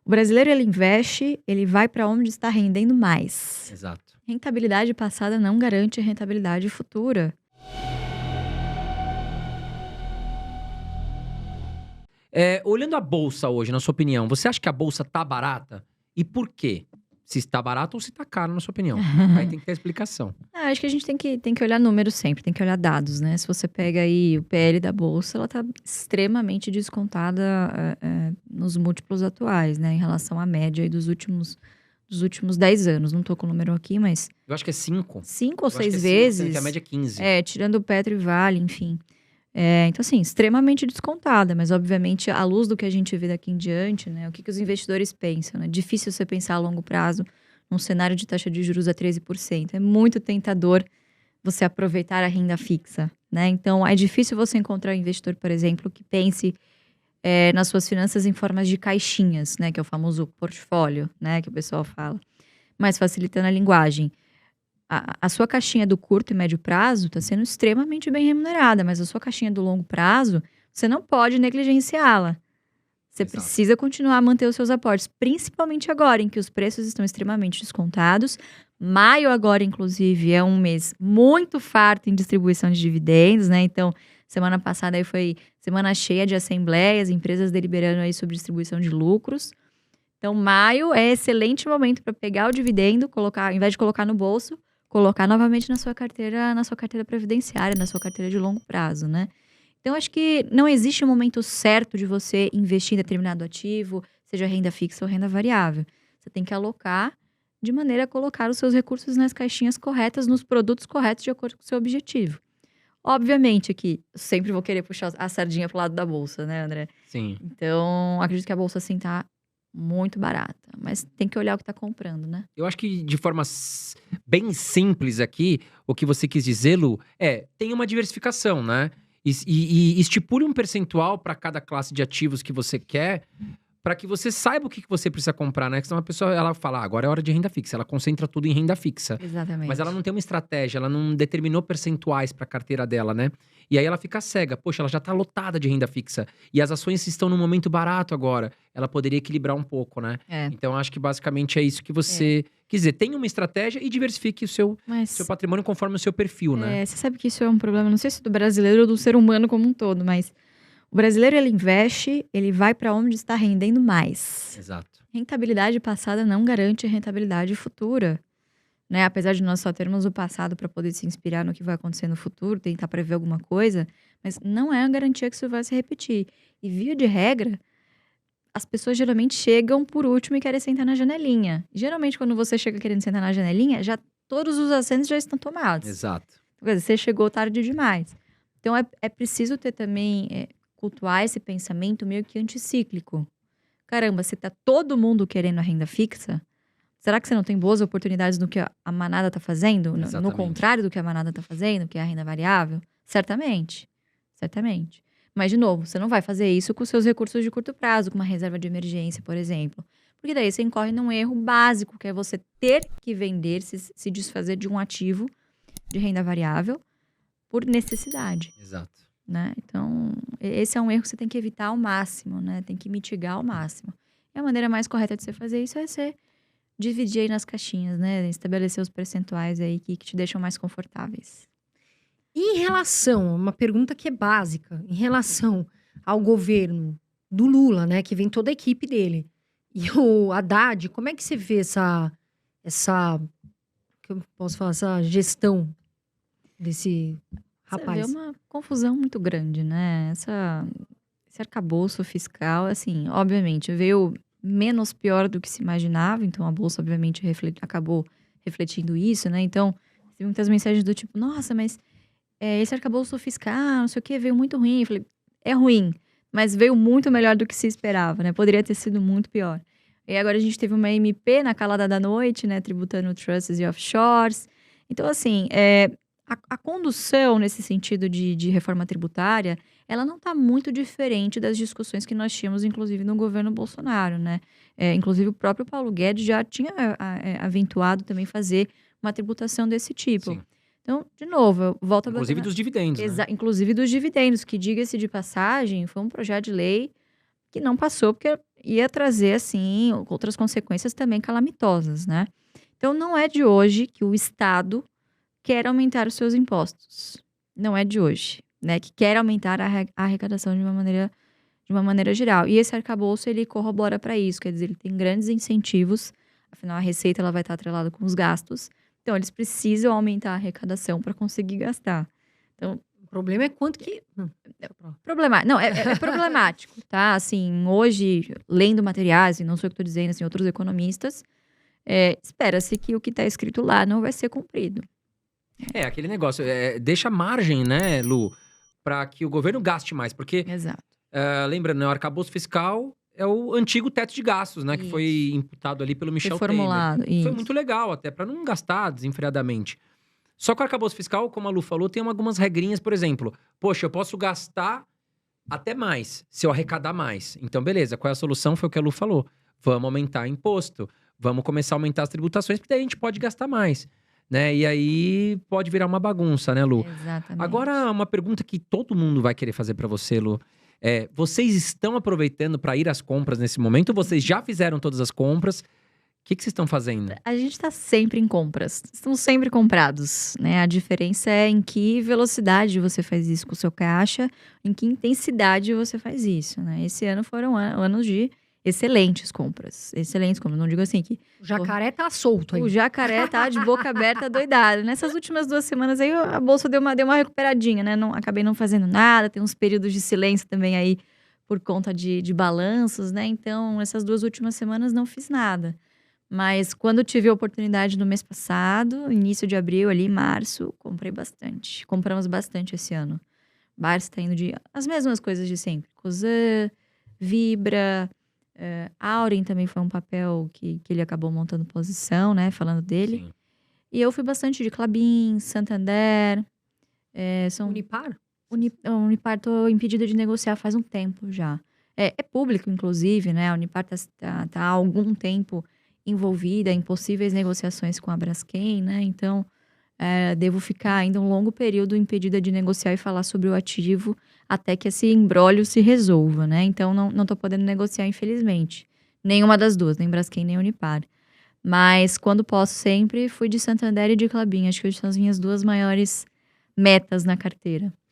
O brasileiro, ele investe, ele vai para onde está rendendo mais. Exato. Rentabilidade passada não garante rentabilidade futura. Olhando a bolsa hoje, na sua opinião, você acha que a bolsa tá barata? E por quê? Se está barato ou se está caro, na sua opinião? Aí tem que ter explicação. Acho que a gente tem que olhar números sempre, tem que olhar dados, né? Se você pega aí o PL da bolsa, ela tá extremamente descontada nos múltiplos atuais, né? Em relação à média aí dos últimos 10 anos. Não tô com o número aqui, mas Eu acho que é 5. 5 ou Eu acho que 6 é 5, vezes. que a média é 15. Tirando o Petro e Vale, enfim. Então, assim, extremamente descontada, mas obviamente, à luz do que a gente vê daqui em diante, né? O que os investidores pensam, né? Difícil você pensar a longo prazo num cenário de taxa de juros a 13%. É muito tentador você aproveitar a renda fixa, né? Então, é difícil você encontrar um investidor, por exemplo, que pense nas suas finanças em formas de caixinhas, né? Que é o famoso portfólio, né? Que o pessoal fala. Mas facilitando a linguagem. A sua caixinha do curto e médio prazo está sendo extremamente bem remunerada, mas a sua caixinha do longo prazo, você não pode negligenciá-la. Você Exato. precisa continuar a manter os seus aportes, principalmente agora em que os preços estão extremamente descontados. Maio agora, inclusive, é um mês muito farto em distribuição de dividendos, né? Então, semana passada aí foi semana cheia de assembleias, empresas deliberando aí sobre distribuição de lucros. Então, maio é excelente momento para pegar o dividendo, colocar, ao invés de colocar no bolso, colocar novamente na sua carteira previdenciária, na sua carteira de longo prazo, né? Então, acho que não existe um momento certo de você investir em determinado ativo, seja renda fixa ou renda variável. Você tem que alocar de maneira a colocar os seus recursos nas caixinhas corretas, nos produtos corretos, de acordo com o seu objetivo. Obviamente aqui, sempre vou querer puxar a sardinha pro lado da bolsa, né, André? Sim. Então, acredito que a bolsa, assim, tá muito barata. Mas tem que olhar o que tá comprando, né? Eu acho que de forma bem simples aqui, o que você quis dizer, Lu, tem uma diversificação, né? E estipule um percentual para cada classe de ativos que você quer, para que você saiba o que você precisa comprar, né? Porque senão a pessoa, ela fala, agora é hora de renda fixa. Ela concentra tudo em renda fixa. Exatamente. Mas ela não tem uma estratégia, ela não determinou percentuais para a carteira dela, né? E aí ela fica cega. Poxa, ela já tá lotada de renda fixa. E as ações estão num momento barato agora. Ela poderia equilibrar um pouco, né? Então, acho que basicamente é isso que você quis dizer. Tenha uma estratégia e diversifique o seu patrimônio conforme o seu perfil, né? Você sabe que isso é um problema, não sei se do brasileiro ou do ser humano como um todo, mas o brasileiro, ele investe, ele vai para onde está rendendo mais. Exato. Rentabilidade passada não garante rentabilidade futura, né? Apesar de nós só termos o passado para poder se inspirar no que vai acontecer no futuro, tentar prever alguma coisa, mas não é a garantia que isso vai se repetir. E via de regra, as pessoas geralmente chegam por último e querem sentar na janelinha. Geralmente, quando você chega querendo sentar na janelinha, já todos os assentos já estão tomados. Exato. Quer dizer, você chegou tarde demais. Então, é preciso ter também, cultuar esse pensamento meio que anticíclico. Caramba, se tá todo mundo querendo a renda fixa, será que você não tem boas oportunidades no que a manada tá fazendo? No contrário do que a manada tá fazendo, que é a renda variável? Certamente. Certamente. Mas, de novo, você não vai fazer isso com seus recursos de curto prazo, com uma reserva de emergência, por exemplo. Porque daí você incorre num erro básico, que é você ter que vender, se desfazer de um ativo de renda variável por necessidade. Exato. Né? Então, esse é um erro que você tem que evitar ao máximo, né? Tem que mitigar ao máximo. E a maneira mais correta de você fazer isso é você dividir aí nas caixinhas, né? Estabelecer os percentuais aí que te deixam mais confortáveis. Em relação, uma pergunta que é básica, em relação ao governo do Lula, né? Que vem toda a equipe dele. E o Haddad, como é que você vê essa que eu posso falar, essa gestão desse rapaz? Você vê uma confusão muito grande, né? Esse arcabouço fiscal, assim, obviamente, veio menos pior do que se imaginava. Então, a Bolsa, obviamente, acabou refletindo isso, né? Então, tem muitas mensagens do tipo, nossa, mas esse arcabouço fiscal, não sei o que, veio muito ruim. Eu falei, é ruim, mas veio muito melhor do que se esperava, né? Poderia ter sido muito pior. E agora a gente teve uma MP na calada da noite, né? Tributando trusts e offshores. Então, assim, a condução nesse sentido de reforma tributária, ela não está muito diferente das discussões que nós tínhamos, inclusive, no governo Bolsonaro, né? Inclusive, o próprio Paulo Guedes já tinha aventuado também fazer uma tributação desse tipo. Sim. Então, de novo, eu volto Inclusive dos dividendos, né? Inclusive dos dividendos, que, diga-se de passagem, foi um projeto de lei que não passou, porque ia trazer, assim, outras consequências também calamitosas, né? Então, não é de hoje que o Estado quer aumentar os seus impostos. Não é de hoje, né? Que quer aumentar a arrecadação de uma maneira geral. E esse arcabouço, ele corrobora para isso. Quer dizer, ele tem grandes incentivos. Afinal, a receita ela vai estar atrelada com os gastos. Então, eles precisam aumentar a arrecadação para conseguir gastar. Então, O problema é quanto que. é problemático, tá? Assim, hoje, lendo materiais, e não sou eu que estou dizendo, assim, outros economistas, espera-se que o que está escrito lá não vai ser cumprido. Aquele negócio, deixa margem, né, Lu, para que o governo gaste mais, porque, Exato. lembrando, né, o arcabouço fiscal é o antigo teto de gastos, né, que foi imputado ali pelo Michel Foi Temer. formulado, Foi isso. muito legal, até para não gastar desenfreadamente. Só que o arcabouço fiscal, como a Lu falou, tem algumas regrinhas, por exemplo, poxa, eu posso gastar até mais, se eu arrecadar mais. Então, beleza, qual é a solução? Foi o que a Lu falou. Vamos aumentar imposto, vamos começar a aumentar as tributações, porque daí a gente pode gastar mais, né? E aí pode virar uma bagunça, né, Lu? Exatamente. Agora, uma pergunta que todo mundo vai querer fazer para você, Lu. Vocês estão aproveitando para ir às compras nesse momento? Ou vocês já fizeram todas as compras? O que vocês estão fazendo? A gente está sempre em compras. Estão sempre comprados, né? A diferença é em que velocidade você faz isso com o seu caixa, em que intensidade você faz isso, né? Esse ano foram anos de excelentes compras. Excelentes compras. Não digo assim que O jacaré tá solto aí. o jacaré tá de boca aberta, doidado. Nessas últimas 2 semanas aí, a bolsa deu uma recuperadinha, né? Acabei não fazendo nada, tem uns períodos de silêncio também aí por conta de balanços, né? Então, essas 2 últimas semanas não fiz nada. Mas quando tive a oportunidade no mês passado, início de abril, ali, março, comprei bastante. Compramos bastante esse ano. Barça tá indo de as mesmas coisas de sempre. Cosan, Vibra, Auren também foi um papel que ele acabou montando posição, né? Falando dele. Sim. E eu fui bastante de Klabin, Santander. Unipar? Unipar tô impedida de negociar faz um tempo já. É público, inclusive, né? A Unipar tá há algum tempo envolvida em possíveis negociações com a Braskem, né? Então, devo ficar ainda um longo período impedida de negociar e falar sobre o ativo até que esse imbróglio se resolva, né? Então, não tô podendo negociar, infelizmente. Nenhuma das duas, nem Braskem, nem Unipar. Mas, quando posso, sempre fui de Santander e de Klabin. Acho que hoje são as minhas 2 maiores metas na carteira.